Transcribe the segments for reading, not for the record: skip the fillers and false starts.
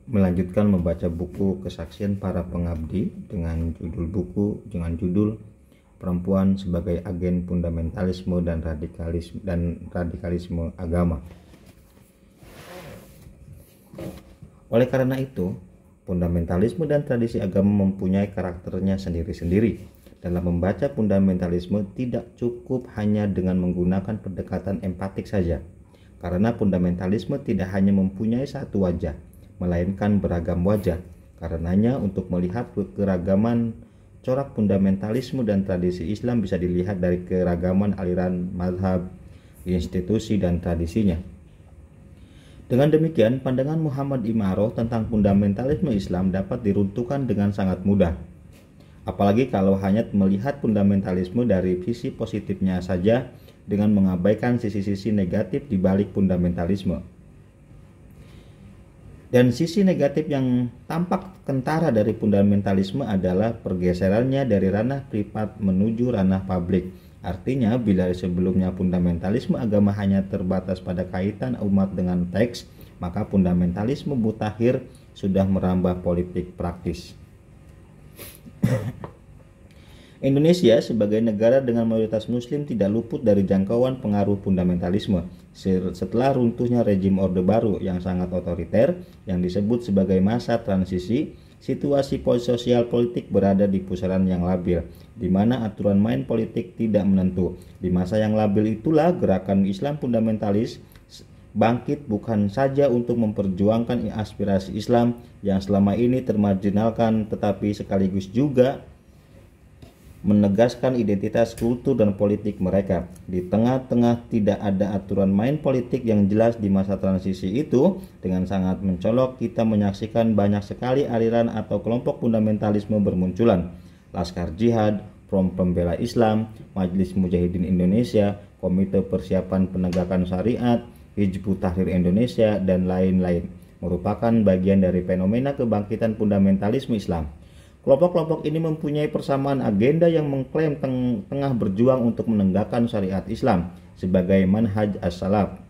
melanjutkan membaca buku Kesaksian Para Pengabdi dengan judul Perempuan sebagai Agen Fundamentalisme dan Radikalisme Agama. Oleh karena itu, fundamentalisme dan tradisi agama mempunyai karakternya sendiri-sendiri. Dalam membaca fundamentalisme tidak cukup hanya dengan menggunakan pendekatan empatik saja, karena fundamentalisme tidak hanya mempunyai satu wajah, melainkan beragam wajah. Karenanya untuk melihat keragaman corak fundamentalisme dan tradisi Islam bisa dilihat dari keragaman aliran mazhab, institusi, dan tradisinya. Dengan demikian, pandangan Muhammad Imaroh tentang fundamentalisme Islam dapat diruntuhkan dengan sangat mudah. Apalagi kalau hanya melihat fundamentalisme dari sisi positifnya saja dengan mengabaikan sisi-sisi negatif di balik fundamentalisme. Dan sisi negatif yang tampak kentara dari fundamentalisme adalah pergeserannya dari ranah privat menuju ranah publik. Artinya, bila sebelumnya fundamentalisme agama hanya terbatas pada kaitan umat dengan teks, maka fundamentalisme mutakhir sudah merambah politik praktis. Indonesia sebagai negara dengan mayoritas muslim tidak luput dari jangkauan pengaruh fundamentalisme. Setelah runtuhnya rejim Orde Baru yang sangat otoriter yang disebut sebagai masa transisi, situasi sosial politik berada di pusaran yang labil, di mana aturan main politik tidak menentu. Di masa yang labil itulah gerakan Islam fundamentalis bangkit bukan saja untuk memperjuangkan aspirasi Islam yang selama ini termarginalkan, tetapi sekaligus juga menegaskan identitas kultur dan politik mereka. Di tengah-tengah tidak ada aturan main politik yang jelas di masa transisi itu, dengan sangat mencolok kita menyaksikan banyak sekali aliran atau kelompok fundamentalisme bermunculan. Laskar Jihad, Front Pembela Islam, Majelis Mujahidin Indonesia, Komite Persiapan Penegakan Syariat, Hizbut Tahrir Indonesia, dan lain-lain, merupakan bagian dari fenomena kebangkitan fundamentalisme Islam. Kelompok-kelompok ini mempunyai persamaan agenda yang mengklaim tengah berjuang untuk menegakkan syariat Islam sebagai manhaj as-salaf,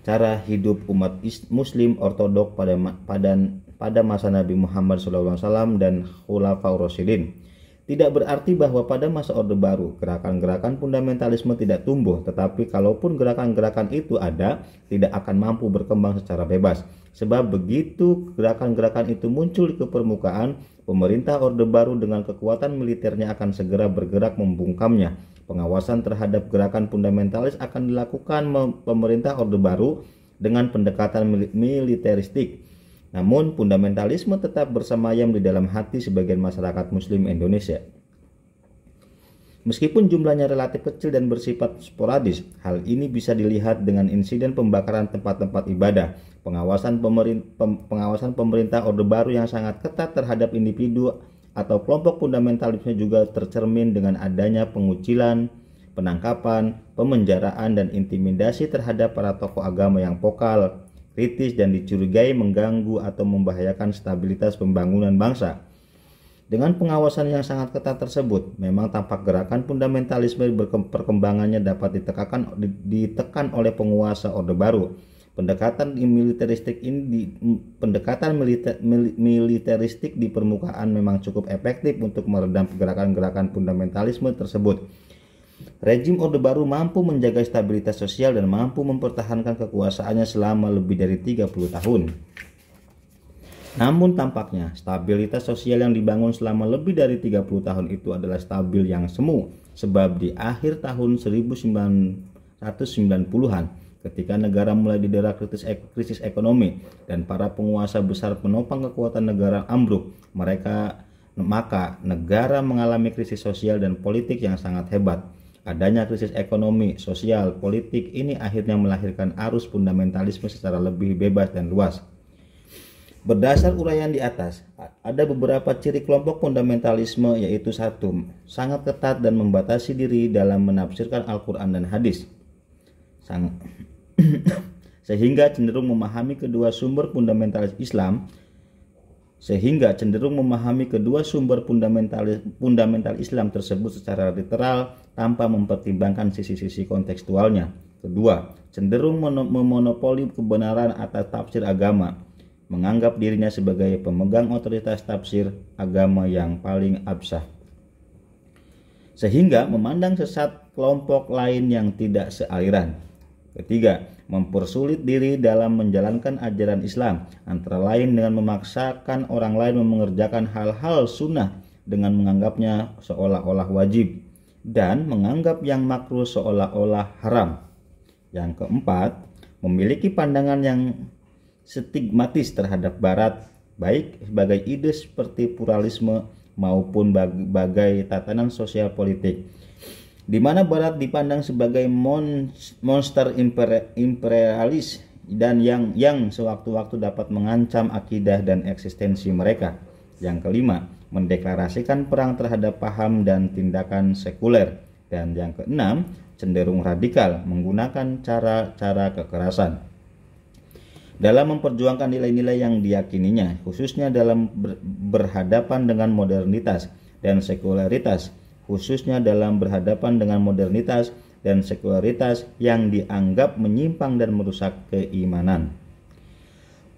cara hidup umat muslim ortodok pada masa Nabi Muhammad SAW dan Khulafaur Rasyidin. Tidak berarti bahwa pada masa Orde Baru gerakan-gerakan fundamentalisme tidak tumbuh, tetapi kalaupun gerakan-gerakan itu ada, tidak akan mampu berkembang secara bebas. Sebab begitu gerakan-gerakan itu muncul ke permukaan, pemerintah Orde Baru dengan kekuatan militernya akan segera bergerak membungkamnya. Pengawasan terhadap gerakan fundamentalis akan dilakukan pemerintah Orde Baru dengan pendekatan militeristik. Namun fundamentalisme tetap bersemayam di dalam hati sebagian masyarakat muslim Indonesia. Meskipun jumlahnya relatif kecil dan bersifat sporadis, hal ini bisa dilihat dengan insiden pembakaran tempat-tempat ibadah. Pengawasan pemerintah Orde Baru yang sangat ketat terhadap individu atau kelompok fundamentalisme juga tercermin dengan adanya pengucilan, penangkapan, pemenjaraan, dan intimidasi terhadap para tokoh agama yang vokal, kritis, dan dicurigai mengganggu atau membahayakan stabilitas pembangunan bangsa. Dengan pengawasan yang sangat ketat tersebut, memang tampak gerakan fundamentalisme perkembangannya dapat ditekan oleh penguasa Orde Baru. Pendekatan militeristik di permukaan memang cukup efektif untuk meredam gerakan-gerakan fundamentalisme tersebut. Rejim Orde Baru mampu menjaga stabilitas sosial dan mampu mempertahankan kekuasaannya selama lebih dari 30 tahun. Namun tampaknya stabilitas sosial yang dibangun selama lebih dari 30 tahun itu adalah stabil yang semu, sebab di akhir tahun 1990-an ketika negara mulai didera krisis ekonomi dan para penguasa besar penopang kekuatan negara ambruk, maka negara mengalami krisis sosial dan politik yang sangat hebat. Adanya krisis ekonomi, sosial, politik ini akhirnya melahirkan arus fundamentalisme secara lebih bebas dan luas. Berdasar uraian di atas, ada beberapa ciri kelompok fundamentalisme, yaitu 1. Sangat ketat dan membatasi diri dalam menafsirkan Al-Quran dan hadis, sehingga cenderung memahami kedua sumber fundamental Islam tersebut secara literal tanpa mempertimbangkan sisi-sisi kontekstualnya. 2. Cenderung memonopoli kebenaran atas tafsir agama, menganggap dirinya sebagai pemegang otoritas tafsir agama yang paling absah, sehingga memandang sesat kelompok lain yang tidak sealiran. Ketiga, mempersulit diri dalam menjalankan ajaran Islam, antara lain dengan memaksakan orang lain mengerjakan hal-hal sunnah dengan menganggapnya seolah-olah wajib, dan menganggap yang makruh seolah-olah haram. Yang keempat, memiliki pandangan yang stigmatis terhadap Barat, baik sebagai ide seperti pluralisme maupun bagai tatanan sosial politik, di mana Barat dipandang sebagai monster imperialis dan yang sewaktu-waktu dapat mengancam akidah dan eksistensi mereka. Yang kelima, mendeklarasikan perang terhadap paham dan tindakan sekuler. Dan yang keenam, cenderung radikal, menggunakan cara-cara kekerasan dalam memperjuangkan nilai-nilai yang diyakininya, khususnya dalam berhadapan dengan modernitas dan sekularitas, yang dianggap menyimpang dan merusak keimanan.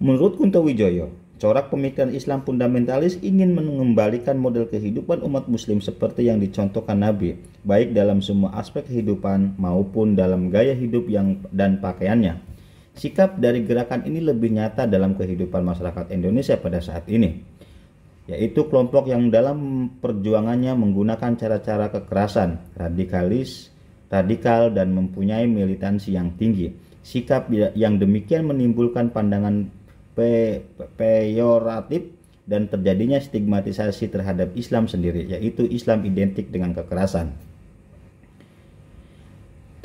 Menurut Kunto Wijoyo, corak pemikiran Islam fundamentalis ingin mengembalikan model kehidupan umat muslim seperti yang dicontohkan Nabi, baik dalam semua aspek kehidupan maupun dalam gaya hidup dan pakaiannya. Sikap dari gerakan ini lebih nyata dalam kehidupan masyarakat Indonesia pada saat ini, yaitu kelompok yang dalam perjuangannya menggunakan cara-cara kekerasan, radikal dan mempunyai militansi yang tinggi. Sikap yang demikian menimbulkan pandangan peyoratif dan terjadinya stigmatisasi terhadap Islam sendiri, yaitu Islam identik dengan kekerasan.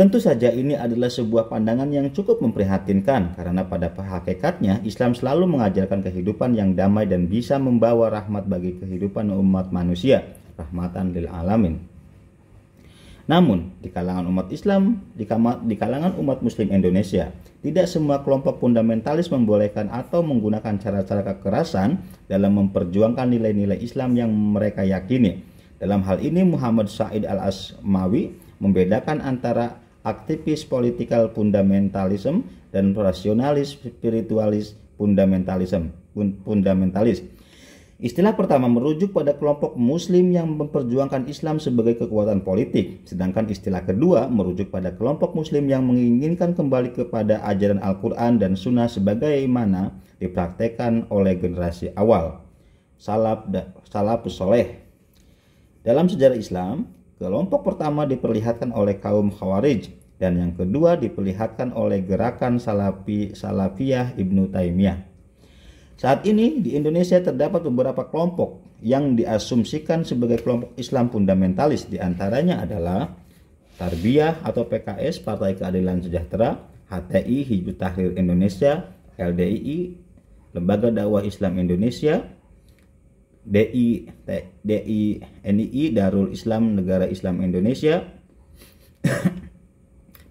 Tentu saja ini adalah sebuah pandangan yang cukup memprihatinkan, karena pada hakikatnya Islam selalu mengajarkan kehidupan yang damai dan bisa membawa rahmat bagi kehidupan umat manusia, rahmatan lil alamin. Namun, di kalangan umat muslim Indonesia, tidak semua kelompok fundamentalis membolehkan atau menggunakan cara-cara kekerasan dalam memperjuangkan nilai-nilai Islam yang mereka yakini. Dalam hal ini, Muhammad Said Al-Asmawi membedakan antara aktivis politikal fundamentalism dan rasionalis spiritualis fundamentalis. Istilah pertama merujuk pada kelompok muslim yang memperjuangkan Islam sebagai kekuatan politik, sedangkan istilah kedua merujuk pada kelompok muslim yang menginginkan kembali kepada ajaran Al-Quran dan Sunnah sebagaimana dipraktekkan oleh generasi awal, salafus soleh. Dalam sejarah Islam, kelompok pertama diperlihatkan oleh kaum Khawarij dan yang kedua diperlihatkan oleh gerakan Salafiyah Ibnu Taimiyah. Saat ini di Indonesia terdapat beberapa kelompok yang diasumsikan sebagai kelompok Islam fundamentalis, diantaranya adalah Tarbiyah atau PKS Partai Keadilan Sejahtera, HTI Hizbut Tahrir Indonesia, LDII Lembaga Dakwah Islam Indonesia, DINI Darul Islam Negara Islam Indonesia,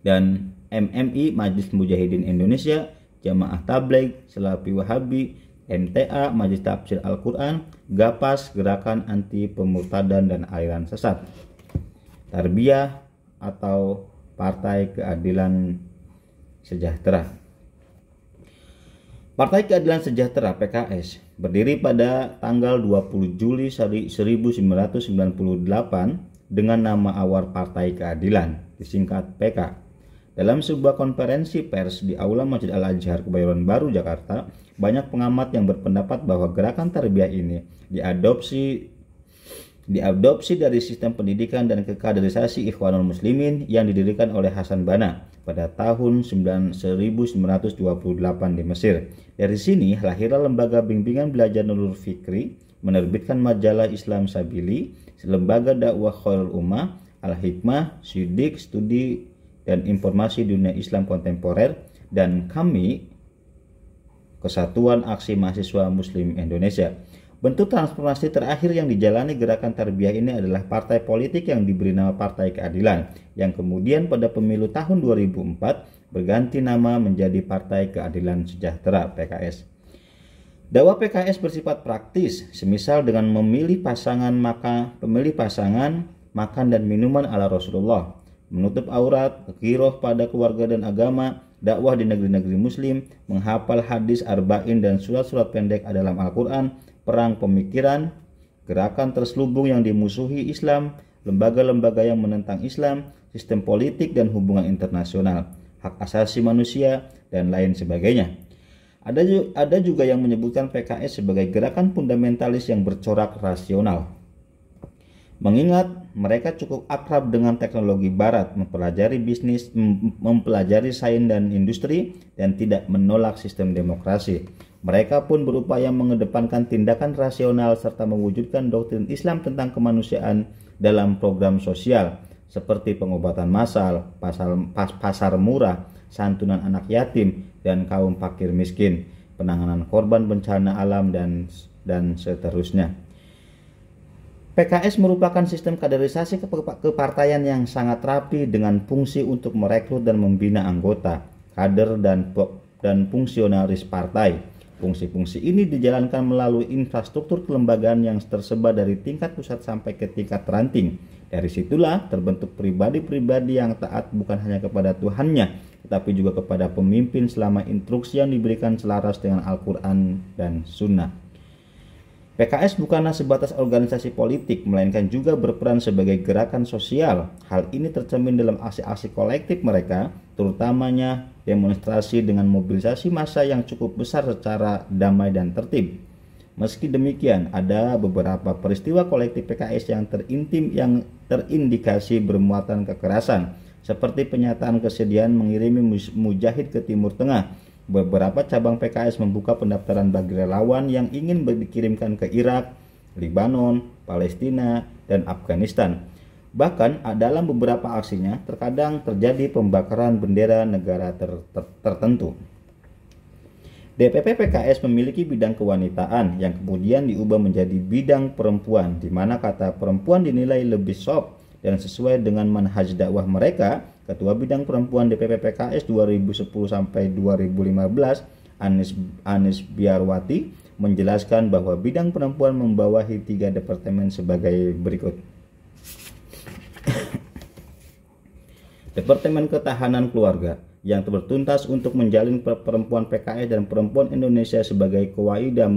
dan MMI Majelis Mujahidin Indonesia, Jamaah Tabligh, Salafi Wahabi, MTA Majelis Tafsir Al-Quran, GAPAS Gerakan Anti Pemurtadan dan Aliran Sesat, Tarbiyah atau Partai Keadilan Sejahtera. Partai Keadilan Sejahtera PKS berdiri pada tanggal 20 Juli 1998 dengan nama awal Partai Keadilan, disingkat PK. Dalam sebuah konferensi pers di Aula Masjid Al-Azhar Kebayoran Baru, Jakarta, banyak pengamat yang berpendapat bahwa gerakan tarbiyah ini diadopsi dari sistem pendidikan dan kekaderisasi Ikhwanul Muslimin yang didirikan oleh Hasan Banna pada tahun 1928 di Mesir. Dari sini lahirlah lembaga bimbingan belajar Nurul Fikri, menerbitkan majalah Islam Sabili, lembaga dakwah Khairul Ummah, Al-Hikmah, Sidik, Studi dan Informasi Dunia Islam Kontemporer, dan kami, Kesatuan Aksi Mahasiswa Muslim Indonesia. Bentuk transformasi terakhir yang dijalani gerakan tarbiyah ini adalah partai politik yang diberi nama Partai Keadilan, yang kemudian pada pemilu tahun 2004 berganti nama menjadi Partai Keadilan Sejahtera PKS. Dakwah PKS bersifat praktis, semisal dengan memilih pasangan, makan dan minuman ala Rasulullah, menutup aurat, ghirah pada keluarga dan agama, dakwah di negeri-negeri muslim, menghafal hadis arba'in dan surat-surat pendek dalam Al-Quran, perang pemikiran, gerakan terselubung yang dimusuhi Islam, lembaga-lembaga yang menentang Islam, sistem politik dan hubungan internasional, hak asasi manusia, dan lain sebagainya. Ada juga yang menyebutkan PKS sebagai gerakan fundamentalis yang bercorak rasional. Mengingat mereka cukup akrab dengan teknologi barat, mempelajari bisnis, mempelajari sains dan industri, dan tidak menolak sistem demokrasi. Mereka pun berupaya mengedepankan tindakan rasional serta mewujudkan doktrin Islam tentang kemanusiaan dalam program sosial seperti pengobatan massal, pasar murah, santunan anak yatim dan kaum fakir miskin, penanganan korban bencana alam, dan seterusnya. PKS merupakan sistem kaderisasi kepartaian yang sangat rapi dengan fungsi untuk merekrut dan membina anggota, kader, dan fungsionaris partai. Fungsi-fungsi ini dijalankan melalui infrastruktur kelembagaan yang tersebar dari tingkat pusat sampai ke tingkat ranting. Dari situlah terbentuk pribadi-pribadi yang taat bukan hanya kepada Tuhannya, tetapi juga kepada pemimpin selama instruksi yang diberikan selaras dengan Al-Quran dan Sunnah. PKS bukanlah sebatas organisasi politik, melainkan juga berperan sebagai gerakan sosial. Hal ini tercermin dalam aksi-aksi kolektif mereka, terutamanya demonstrasi dengan mobilisasi massa yang cukup besar secara damai dan tertib. Meski demikian, ada beberapa peristiwa kolektif PKS yang terindikasi bermuatan kekerasan, seperti pernyataan kesediaan mengirimi mujahid ke Timur Tengah. Beberapa cabang PKS membuka pendaftaran bagi relawan yang ingin dikirimkan ke Irak, Lebanon, Palestina, dan Afghanistan. Bahkan dalam beberapa aksinya terkadang terjadi pembakaran bendera negara tertentu. DPP PKS memiliki bidang kewanitaan yang kemudian diubah menjadi bidang perempuan, di mana kata perempuan dinilai lebih soft dan sesuai dengan manhaj dakwah mereka. Ketua Bidang Perempuan DPP PKS 2010 sampai 2015, Anis Biarwati, menjelaskan bahwa bidang perempuan membawahi 3 departemen sebagai berikut. Departemen Ketahanan Keluarga yang bertuntas untuk menjalin perempuan PKS dan perempuan Indonesia sebagai Qawaida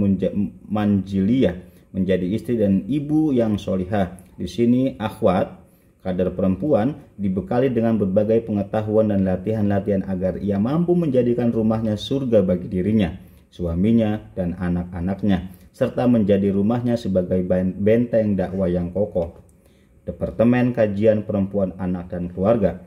Manjiliyah, menjadi istri dan ibu yang solihah. Di sini akhwat kader perempuan dibekali dengan berbagai pengetahuan dan latihan-latihan agar ia mampu menjadikan rumahnya surga bagi dirinya, suaminya, dan anak-anaknya, serta menjadi rumahnya sebagai benteng dakwah yang kokoh. Departemen Kajian Perempuan, Anak, dan Keluarga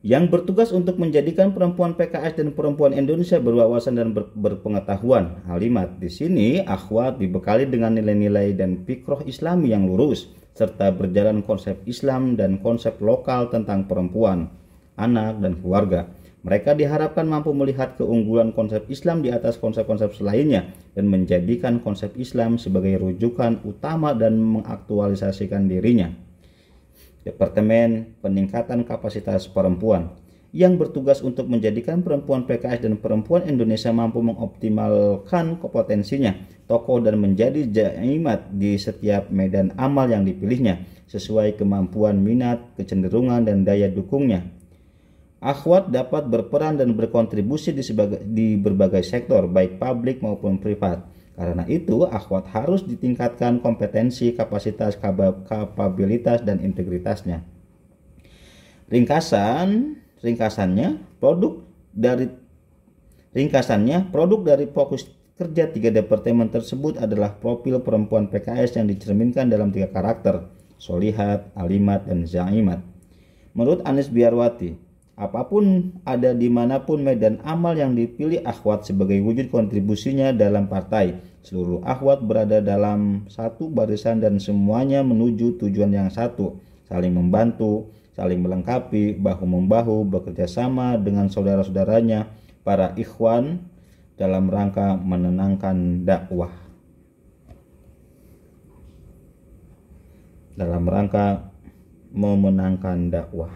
yang bertugas untuk menjadikan perempuan PKS dan perempuan Indonesia berwawasan dan berpengetahuan. Halimat di sini akhwat dibekali dengan nilai-nilai dan fikroh Islami yang lurus, serta berjalan konsep Islam dan konsep lokal tentang perempuan, anak, dan keluarga. Mereka diharapkan mampu melihat keunggulan konsep Islam di atas konsep-konsep lainnya dan menjadikan konsep Islam sebagai rujukan utama dan mengaktualisasikan dirinya. Departemen Peningkatan Kapasitas Perempuan yang bertugas untuk menjadikan perempuan PKS dan perempuan Indonesia mampu mengoptimalkan kompetensinya, tokoh, dan menjadi jaimat di setiap medan amal yang dipilihnya sesuai kemampuan, minat, kecenderungan, dan daya dukungnya. Akhwat dapat berperan dan berkontribusi di berbagai sektor, baik publik maupun privat. Karena itu, akhwat harus ditingkatkan kompetensi, kapasitas, kapabilitas, dan integritasnya. Ringkasannya, produk dari fokus kerja 3 departemen tersebut adalah profil perempuan PKS yang dicerminkan dalam 3 karakter, solihat, alimat, dan zaimat. Menurut Anis Biarwati, apapun ada dimanapun medan amal yang dipilih akhwat sebagai wujud kontribusinya dalam partai. Seluruh akhwat berada dalam satu barisan dan semuanya menuju tujuan yang satu, saling membantu, saling melengkapi, bahu-membahu, bekerja sama dengan saudara-saudaranya, para ikhwan, dalam rangka menenangkan dakwah. Dalam rangka memenangkan dakwah.